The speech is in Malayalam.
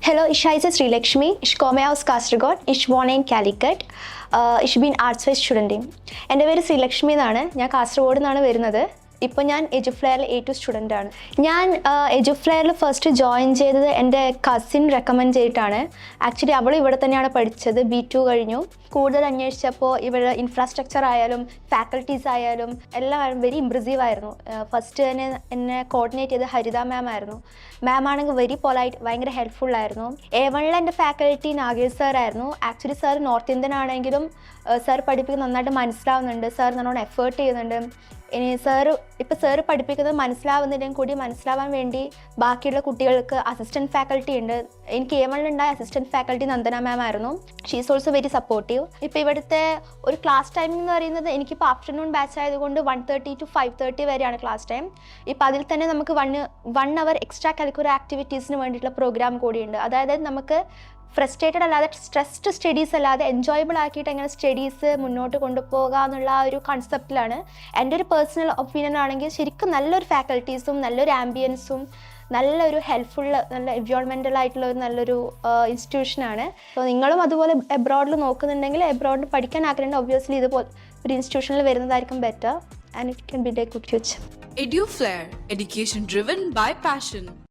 Hello, ich heiße Sreelakshmi. Ich komme aus Kasaragod. Ich wohne in Calicut. Ich bin Arts-Wise Studentin. എൻ്റെ പേര് ശ്രീലക്ഷ്മി എന്നാണ്. ഞാൻ കാസർഗോഡ് നിന്നാണ് വരുന്നത്. ഇപ്പോൾ ഞാൻ എജുഫ്ലെയറിൽ A2 സ്റ്റുഡൻ്റ് ആണ്. ഞാൻ എജുഫ്ലെയറിൽ ഫസ്റ്റ് ജോയിൻ ചെയ്തത് എൻ്റെ കസിൻ റെക്കമെൻഡ് ചെയ്തിട്ടാണ്. ആക്ച്വലി അവൾ ഇവിടെ തന്നെയാണ് പഠിച്ചത്. B2 കഴിഞ്ഞു. കൂടുതൽ അന്വേഷിച്ചപ്പോൾ ഇവിടെ ഇൻഫ്രാസ്ട്രക്ചർ ആയാലും ഫാക്കൽറ്റീസ് ആയാലും എല്ലാം വെരി ഇംപ്രസീവ് ആയിരുന്നു. ഫസ്റ്റ് തന്നെ എന്നെ കോർഡിനേറ്റ് ചെയ്ത് ഹരിത മാം ആയിരുന്നു. മാം ആണെങ്കിൽ വെരി പൊളൈറ്റ്, ഭയങ്കര ഹെൽപ്ഫുള്ളായിരുന്നു. A1 എൻ്റെ ഫാക്കൽറ്റി നാഗേഷ് സാർ ആയിരുന്നു. ആക്ച്വലി സാർ നോർത്ത് ഇന്ത്യൻ ആണെങ്കിലും സാർ പഠിപ്പിക്കുന്നത് നന്നായിട്ട് മനസ്സിലാവുന്നുണ്ട്. സാർ നല്ലോണം എഫേർട്ട് ചെയ്യുന്നുണ്ട്. ഇനി സാറ് പഠിപ്പിക്കുന്നത് മനസ്സിലാവുന്നതിനും കൂടി മനസ്സിലാവാൻ വേണ്ടി ബാക്കിയുള്ള കുട്ടികൾക്ക് അസിസ്റ്റൻറ്റ് ഫാക്കൽറ്റി ഉണ്ട്. എനിക്ക് A1 ഉണ്ടായ അസിസ്റ്റൻറ്റ് ഫാക്കൽറ്റി നന്ദന മാം ആയിരുന്നു. She is also very supportive. ഇപ്പോൾ ഇവിടുത്തെ ഒരു ക്ലാസ് ടൈമിംഗ് എന്ന് പറയുന്നത് എനിക്കിപ്പോൾ ആഫ്റ്റർനൂൺ ബാച്ച് ആയതുകൊണ്ട് 1:30 to 5:30 വരെയാണ് ക്ലാസ് ടൈം. ഇപ്പോൾ അതിൽ തന്നെ നമുക്ക് 1 hour എക്സ്ട്രാ കരിക്കുലർ ആക്ടിവിറ്റീസിന് വേണ്ടിയിട്ടുള്ള പ്രോഗ്രാം കൂടിയുണ്ട്. അതായത് നമുക്ക് ഫ്രസ്ട്രേറ്റഡ് അല്ലാതെ സ്ട്രെസ്ഡ് സ്റ്റഡീസ് അല്ലാതെ എൻജോയബിൾ ആക്കിയിട്ട് എങ്ങനെ സ്റ്റഡീസ് മുന്നോട്ട് കൊണ്ടുപോകുക എന്നുള്ള ആ ഒരു കൺസെപ്റ്റിലാണ്. എൻ്റെ ഒരു പേഴ്സണൽ ഒപ്പീനിയൻ ആണെങ്കിൽ ശരിക്കും നല്ലൊരു ഫാക്കൽറ്റീസും നല്ലൊരു ആംബിയൻസും നല്ലൊരു ഹെൽപ്ഫുൾ നല്ല എൻവയോൺമെൻ്റൽ ആയിട്ടുള്ള ഒരു നല്ലൊരു ഇൻസ്റ്റിറ്റ്യൂഷനാണ്. അപ്പോൾ നിങ്ങളും അതുപോലെ എബ്രോഡിൽ നോക്കുന്നുണ്ടെങ്കിൽ എബ്രോഡിൽ പഠിക്കാൻ ആഗ്രഹമുണ്ട് ഒബ്വിയസ്ലി ഇതുപോലെ ഒരു ഇൻസ്റ്റിറ്റ്യൂഷനിൽ വരുന്നതായിരിക്കും better and it can be A good future. Eduflair, education driven by passion.